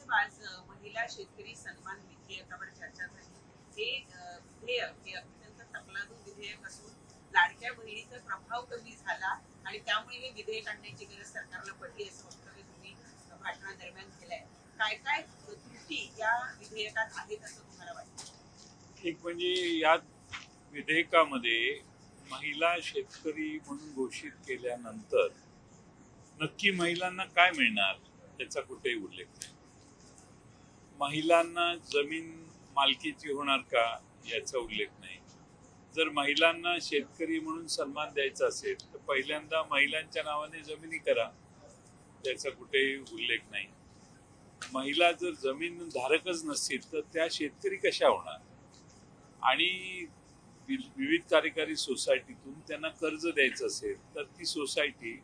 साहेब, आज महिला शेतकरी सन्मान विधेयकावर चर्चा झाली. हे विधेयक हे अत्यंत तकलादू विधेयक असून लाडक्या बहिणीचा प्रभाव कमी झाला आणि त्यामुळे हे विधेयक आणण्याची गरज सरकारला पडली असं वक्तव्य तुम्ही भाषणादरम्यान केलंय. काय काय त्रुटी या विधेयकात आहेत असं तुम्हाला वाटतं? एक म्हणजे या विधेयकामध्ये महिला शेतकरी म्हणून घोषित केल्यानंतर नक्की महिलांना काय मिळणार त्याचा कुठेही उल्लेख नाही. महिलांना जमीन मालकीची होणार का याचा उल्लेख नाही. जर महिलांना शेतकरी म्हणून सन्मान द्यायचा असेल तर पहिल्यांदा महिलांच्या नावाने जमिनी करा, त्याचा कुठेही उल्लेख नाही. महिला जर जमीन धारकच नसतील तर त्या शेतकरी कशा होणार? आणि विविध कार्यकारी सोसायटीतून त्यांना कर्ज द्यायचं असेल तर ती सोसायटी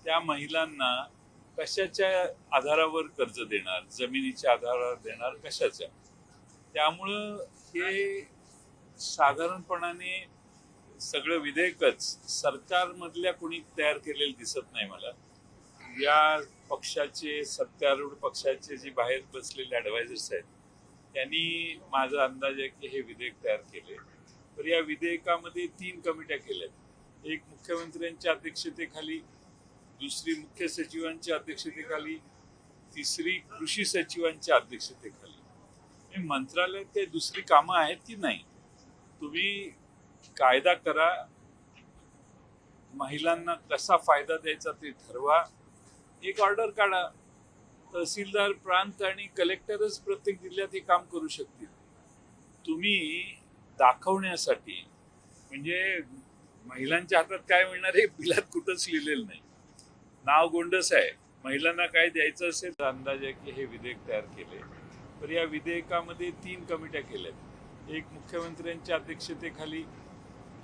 त्या महिलांना कशाच्या आधारावर कर्ज देणार, जमिनीच्या आधारावर देणार, कशाच्या? त्यामुळं हे साधारणपणाने सगळं विधेयकच सरकारमधल्या कोणी तयार केलेलं दिसत नाही मला. या पक्षाचे सत्तारूढ पक्षाचे जे बाहेर बसलेले ॲडवायझर्स आहेत त्यांनी माझा अंदाज आहे की हे विधेयक तयार केले. तर या विधेयकामध्ये 3 कमिट्या केल्यात. एक मुख्यमंत्र्यांच्या अध्यक्षतेखाली, दुसरी मुख्य सचिवांच्या अध्यक्षतेखाली, तिसरी कृषी सचिवांच्या अध्यक्षतेखाली. मंत्रालयात काही दुसरी कामं आहेत की नाही? तुम्ही कायदा करा, महिलांना कसा फायदा द्यायचा ते ठरवा, एक ऑर्डर काढा. तहसीलदार, प्रांत आणि कलेक्टरच प्रत्येक जिल्ह्यात हे काम करू शकतील. तुम्ही दाखवण्यासाठी म्हणजे महिलांच्या हातात काय मिळणार हे बिलात कुठंच लिहिलेलं नाही. नाव गोंडस आहे. महिलांना काय द्यायचं असेल तर अंदाज आहे की हे विधेयक तयार केले. तर या विधेयकामध्ये 3 कमिट्या केल्यात. एक मुख्यमंत्र्यांच्या अध्यक्षतेखाली,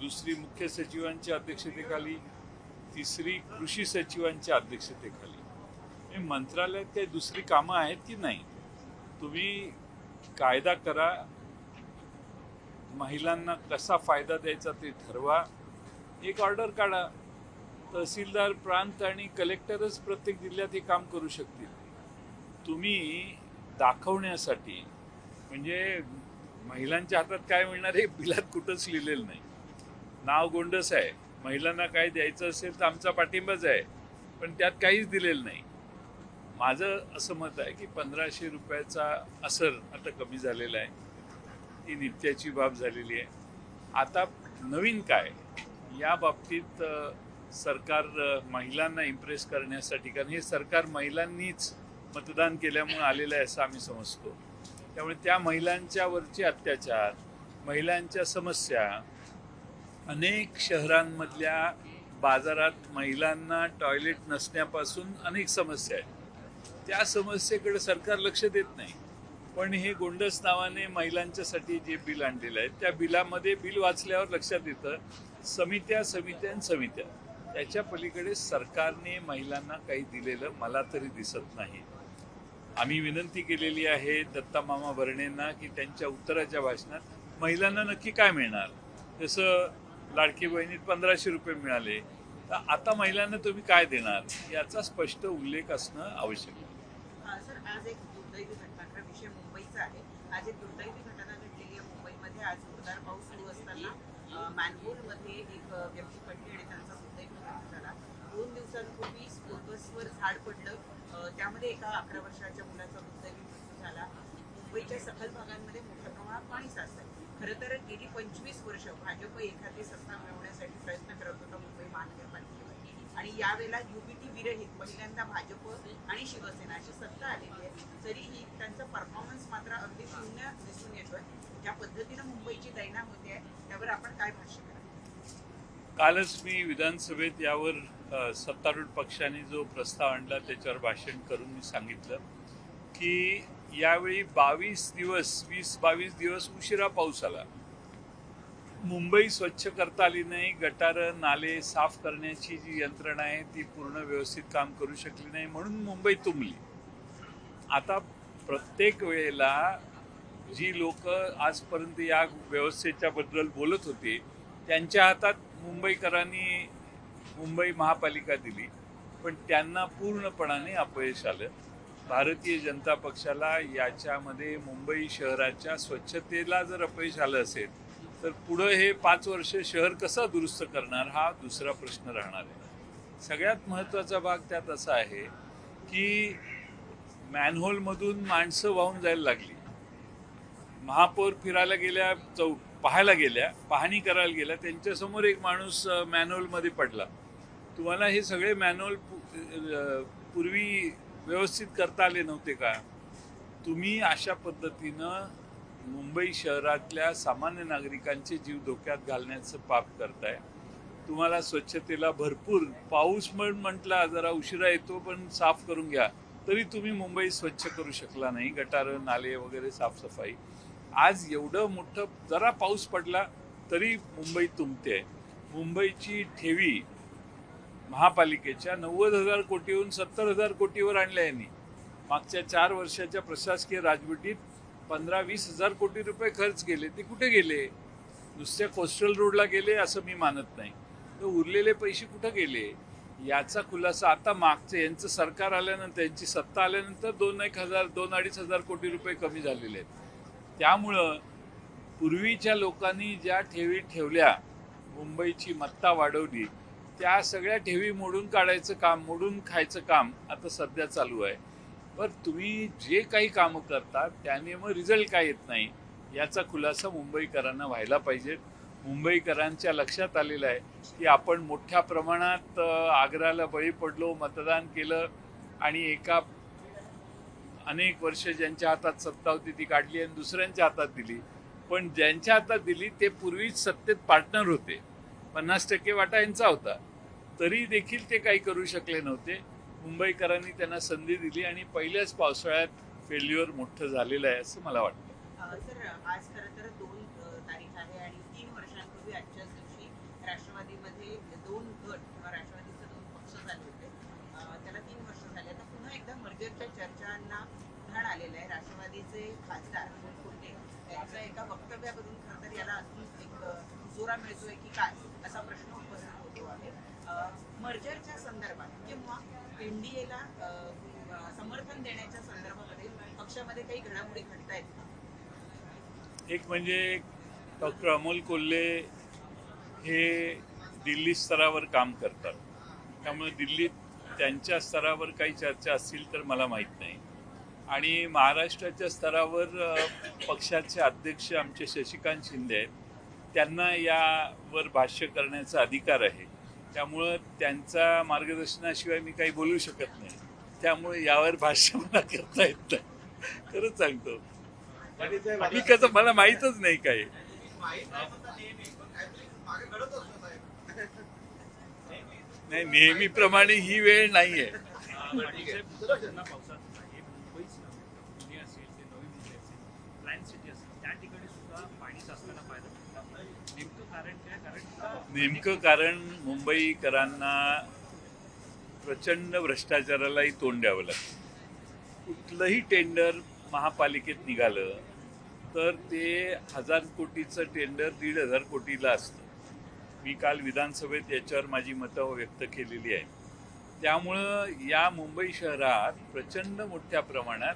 दुसरी मुख्य सचिवांच्या अध्यक्षतेखाली, तिसरी कृषी सचिवांच्या अध्यक्षतेखाली. मंत्रालयात काही दुसरी कामं आहेत की नाही? तुम्ही कायदा करा, महिलांना कसा फायदा द्यायचा ते ठरवा, एक ऑर्डर काढा. तहसीलदार, प्रांत आणि कलेक्टरच प्रत्येक जिल्ह्यात हे काम करू शकतील. तुम्ही दाखवण्यासाठी म्हणजे महिलांच्या हातात काय मिळणार हे बिलात कुठंच लिहिलेलं नाही. नाव गोंडस आहे. महिलांना काय द्यायचं असेल तर आमचा पाठिंबाच आहे, पण त्यात काहीच दिलेलं नाही. माझं असं मत आहे की 1500 रुपयाचा असर आता कमी झालेला आहे. ती नित्याची बाब झालेली आहे. आता नवीन काय या बाबतीत सरकार महिलांना इम्प्रेस करण्यासाठी, कारण हे सरकार महिलांनीच मतदान केल्यामुळे आलेलं आहे असं आम्ही समजतो. त्यामुळे त्या महिलांच्यावरचे अत्याचार, महिलांच्या समस्या, अनेक शहरांमधल्या बाजारात महिलांना टॉयलेट नसण्यापासून अनेक समस्या आहेत. त्या समस्येकडे सरकार लक्ष देत नाही. पण हे गोंडस नावाने महिलांच्यासाठी जे बिल आणलेलं आहे त्या बिलामध्ये बिल वाचल्यावर लक्षात येतं समित्या. त्याच्या पलीकडे सरकारने महिलांना काही दिलेलं मला तरी दिसत नाही. आम्ही विनंती केलेली आहे दत्ता मामा भरणेंना की त्यांच्या उत्तराच्या भाषणात महिलांना नक्की काय मिळणार. जसं लाडकी बहिणीत 1500 रुपये मिळाले, तर आता महिलांना तुम्ही काय देणार याचा स्पष्ट उल्लेख असणं आवश्यक आहे. सर, आज एक दुर्दैवी घटना, हा विषय मुंबईचा आहे. आज एक दुर्दैवी घटना घडलेली आहे मुंबईमध्ये. आज जोरदार पाऊस सुरू असताना मॅनहोलमध्ये एक व्यक्ती पडली आणि त्यांचा दुर्दैवी मृत्यू झाला. 2 दिवसांपूर्वी बसवर झाड पडलं, त्यामध्ये एका 11 वर्षाच्या मुलाचा दुर्दैवी मृत्यू झाला. मुंबईच्या सखल भागांमध्ये मोठ्या प्रमाणात पाणी साचलंय. खरं तर गेली 25 वर्ष भाजप एखादी सत्ता मिळवण्यासाठी प्रयत्न करत होता मुंबई महानगरपालिकेवर, आणि यावेळेला युबीटी विरहित पहिल्यांदा भाजप आणि शिवसेना अशी सत्ता आलेली आहे. तरीही त्यांचा परफॉर्मन्स मात्र अगदी शून्य दिसून येतोय. ज्या पद्धतीनं मुंबईची दैना होते आहे त्यावर आपण काय भाष्य करा? कालच मी विधानसभेत यावर सत्तारूढ पक्षाने जो प्रस्ताव आणला त्याच्यावर भाषण करून मी सांगितलं की यावेळी 20-22 दिवस उशिरा पाऊस आला. मुंबई स्वच्छ करता आली नाही. गटारं, नाले साफ करण्याची जी यंत्रणा आहे ती पूर्ण व्यवस्थित काम करू शकली नाही, म्हणून मुंबई तुंबली. आता प्रत्येक वेळेला जी लोक आजपर्यंत या व्यवस्थेच्या बद्दल बोलत होती त्यांच्या हातात मुंबईकरांनी मुंबई महापालिका दिली, पण त्यांना पूर्णपणाने अपयश आलं. भारतीय जनता पक्षाला याच्यामध्ये मुंबई शहराच्या स्वच्छतेला जर अपयश आलं असेल तर पुढं हे 5 वर्ष शहर कसं दुरुस्त करणार हा दुसरा प्रश्न राहणार आहे. सगळ्यात महत्त्वाचा भाग त्यात असा आहे की मॅनहोलमधून माणसं वाहून जायला लागली. महापौर फिरायला गेल्या, पाहायला गेल्या, पाहणी करायला गेल्या, त्यांच्यासमोर एक माणूस मॅनहोलमध्ये पडला. तुम्हाला हे सगळे मॅनहोल पूर्वी व्यवस्थित करता आले नव्हते का? तुम्ही अशा पद्धतीनं मुंबई शहरातल्या सामान्य नागरिकांचे जीव धोक्यात घालण्याचं पाप करताय. तुम्हाला स्वच्छतेला भरपूर पाऊस म्हटला जरा उशिरा येतो पण साफ करून घ्या, तरी तुम्ही मुंबई स्वच्छ करू शकला नाही. गटारं, नाले वगैरे साफसफाई. आज एवढं मोठं जरा पाऊस पडला तरी मुंबई तुंबते. मुंबईची ठेवी महापालिकेच्या 90,000 कोटीहून 70,000 कोटीवर आणल्या यांनी. मागच्या 4 वर्षाच्या प्रशासकीय राजवटीत 15-20 हजार कोटी रुपये खर्च केले. ते कुठे गेले? नुसत्या कोस्टल रोडला गेले असं मी मानत नाही. तर उरलेले पैसे कुठे गेले याचा खुलासा आता मागचं यांचं सरकार आल्यानंतर, यांची सत्ता आल्यानंतर 2-2.5 हजार कोटी रुपये कमी झालेले आहेत. त्यामुळं पूर्वीच्या लोकांनी ज्या ठेवी ठेवल्या, मुंबईची मत्ता वाढवली, त्या सगळ्या ठेवी मोडून काढायचं काम, मोडून खायचं काम आता सध्या चालू आहे. पण तुम्ही जे काही कामं करता त्याने मग रिझल्ट काय येत नाही याचा खुलासा मुंबईकरांना व्हायला पाहिजे. मुंबईकरांच्या लक्षात आलेलं आहे की आपण मोठ्या प्रमाणात आग्र्याला बळी पडलो, मतदान केलं आणि अनेक वर्ष ज्यांच्या हातात सत्ता होती ती काढली आणि दुसऱ्यांच्या हातात दिली. पण ज्यांच्या हातात दिली ते पूर्वीच सत्तेत पार्टनर होते, 50% वाटा यांचा होता, तरी देखील ते काही करू शकले नव्हते. मुंबईकरांनी त्यांना संधी दिली आणि पहिल्याच पावसाळ्यात फेल्युअर मोठं झालेलं आहे असं मला वाटतं. सर, आज खरं तर 2 तारीख आहे आणि 3 वर्षांपूर्वी आजच्याच दिवशी राष्ट्रवादीमध्ये 2 गट किंवा राष्ट्रवादीचे 2 पक्ष झाले होते. त्याला 3 वर्ष झाले. आता पुन्हा एकदा मर्जरच्या चर्चांना उधाण आलेलं आहे. राष्ट्रवादीचे खासदार अमोल कोल्हे यांच्या एका वक्तव्यावरून खरं तर याला अजून एक दुजोरा मिळतोय की काय असा प्रश्न उपस्थित होतो आहे. मर्जरच्या संदर्भात किंवा एनडीएला समर्थन देण्याच्या संदर्भामध्ये पक्षामध्ये काही घडामोडी घडतायत का? एक म्हणजे डॉक्टर अमोल कोल्हे हे दिल्ली स्तरावर काम करतात, त्यामुळे दिल्लीत त्यांच्या स्तरावर काही चर्चा असतील तर मला माहीत नाही. आणि महाराष्ट्राच्या स्तरावर पक्षाचे अध्यक्ष आमचे शशिकांत शिंदे आहेत, त्यांना यावर भाष्य करण्याचा अधिकार आहे. त्यामुळं त्यांच्या मार्गदर्शनाशिवाय मी काही बोलू शकत नाही. त्यामुळे यावर भाष्य मला करता येत नाही, खरंच सांगतो. मी कसं, मला माहीतच नाही काय. नाही, नेहमीप्रमाणे ही वेळ नाहीये. नेमकं कारण मुंबईकरांना प्रचंड भ्रष्टाचारालाही तोंड द्यावं लागतं. कुठलंही टेंडर महापालिकेत निघालं तर ते 1000 कोटीचं टेंडर 1,500 कोटीला असतं. मी काल विधानसभेत याच्यावर माझी मतं व्यक्त केलेली आहे. त्यामुळं या मुंबई शहरात प्रचंड मोठ्या प्रमाणात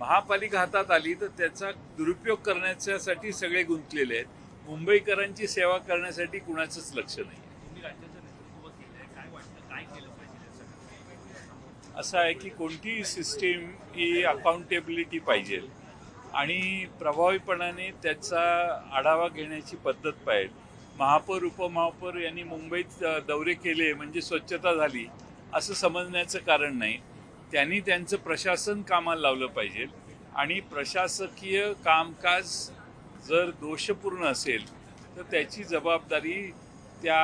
महापालिका हातात आली तर त्याचा दुरुपयोग करण्यासाठी सगळे गुंतलेले आहेत. मुंबईकरांची सेवा करण्यासाठी कुणाचंच लक्ष नाही. असं आहे की कोणतीही सिस्टीम ही अकाउंटेबिलिटी पाहिजे आणि प्रभावीपणाने त्याचा आढावा घेण्याची पद्धत पाहिजे. महापौर, उपमहापौर यांनी मुंबईत दौरे केले म्हणजे स्वच्छता झाली असं समजण्याचं कारण नाही. त्यांनी त्यांचं प्रशासन कामाला लावलं पाहिजे आणि प्रशासकीय कामकाज जर दोषपूर्ण असेल तर त्याची जबाबदारी त्या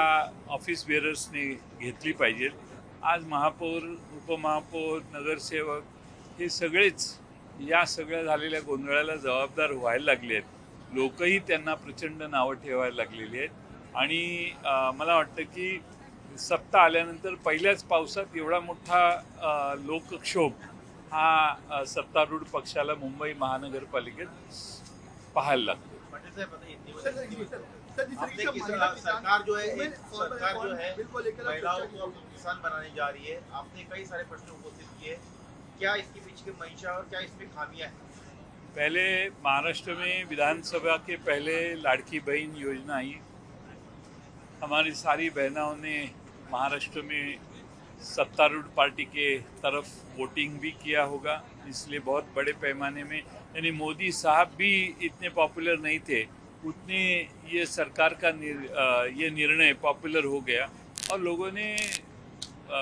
ऑफिस बेअरर्सने घेतली पाहिजे. आज महापौर, उपमहापौर, नगरसेवक हे सगळेच या सगळ्या झालेल्या गोंधळाला जबाबदार व्हायला लागले आहेत. लोकही त्यांना प्रचंड नावं ठेवायला लागलेली आहेत आणि मला वाटतं की सत्ता आल्यानंतर पहिल्याच पावसात एवढा मोठा लोकक्षोभ हा सत्तारूढ पक्षाला मुंबई महानगरपालिकेत पाहायला लागतो. सरकार जो है महिलाओं को किसान बनाने जा रही है. आपने कई सारे प्रश्न उपस्थित किए. क्या इसके पीछे की मंशा और क्या इसमें खामियां हैं? पहले महाराष्ट्र में विधानसभा के पहले लाड़की बहन योजना आई। हमारी सारी बहनों ने महाराष्ट्र में सत्तारूढ़ पार्टी के तरफ वोटिंग भी किया होगा, इसलिए बहुत बड़े पैमाने में, यानी मोदी साहब भी इतने पॉपुलर नहीं थे उतने ये सरकार का ये निर्णय पॉपुलर हो गया और लोगों ने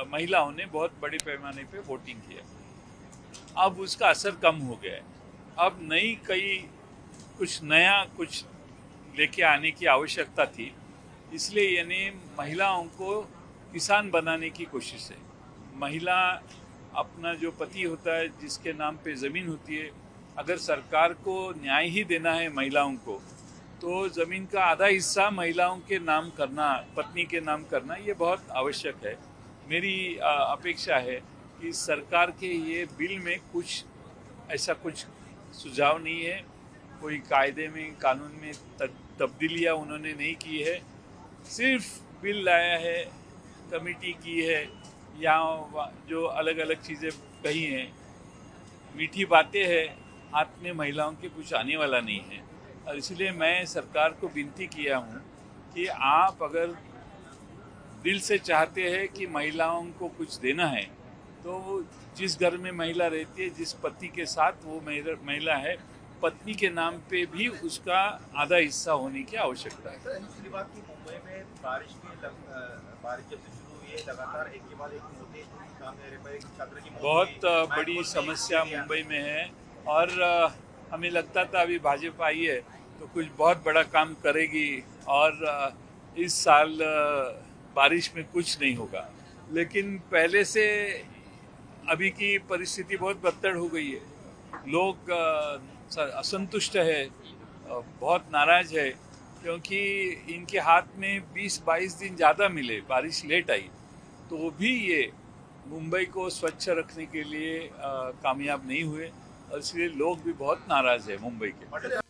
महिलाओं ने बहुत बड़े पैमाने पे वोटिंग किया। अब उसका असर कम हो गया है। अब कुछ नया लेके आने की आवश्यकता थी, इसलिए यानी महिलाओं को किसान बनाने की कोशिश है। महिला अपना जो पति होता है, जिसके नाम पे ज़मीन होती है, अगर सरकार को न्याय ही देना है महिलाओं को, तो ज़मीन का आधा हिस्सा महिलाओं के नाम करना, पत्नी के नाम करना, ये बहुत आवश्यक है। मेरी अपेक्षा है कि सरकार के ये बिल में ऐसा कुछ सुझाव नहीं है, कोई कायदे में, कानून में तब्दीलियाँ उन्होंने नहीं की है, सिर्फ बिल लाया है, कमेटी की है, या जो अलग अलग चीज़ें कही हैं, मीठी बातें हैं, हाथ में महिलाओं के कुछ आने वाला नहीं है। और इसलिए मैं सरकार को विनती किया हूँ कि आप अगर दिल से चाहते हैं कि महिलाओं को कुछ देना है, तो जिस घर में महिला रहती है, जिस पति के साथ वो महिला है, पत्नी के नाम पे भी उसका आधा हिस्सा होने की आवश्यकता है। सर, दूसरी बात की मुंबई में बारिश जब से शुरू हुई है, लगातार एक के बाद एक मोदी सामने पर एक छात्र की मौत बहुत हुई। बड़ी समस्या मुंबई में है और हमें लगता था अभी भाजपा आई है तो कुछ बहुत बड़ा काम करेगी और इस साल बारिश में कुछ नहीं होगा, लेकिन पहले से अभी की परिस्थिति बहुत बदतर हो गई है। लोग असंतुष्ट है, बहुत नाराज है, क्योंकि इनके हाथ में 20-22 दिन ज़्यादा मिले, बारिश लेट आई, तो भी ये मुंबई को स्वच्छ रखने के लिए कामयाब नहीं हुए और इसलिए लोग भी बहुत नाराज है मुंबई के।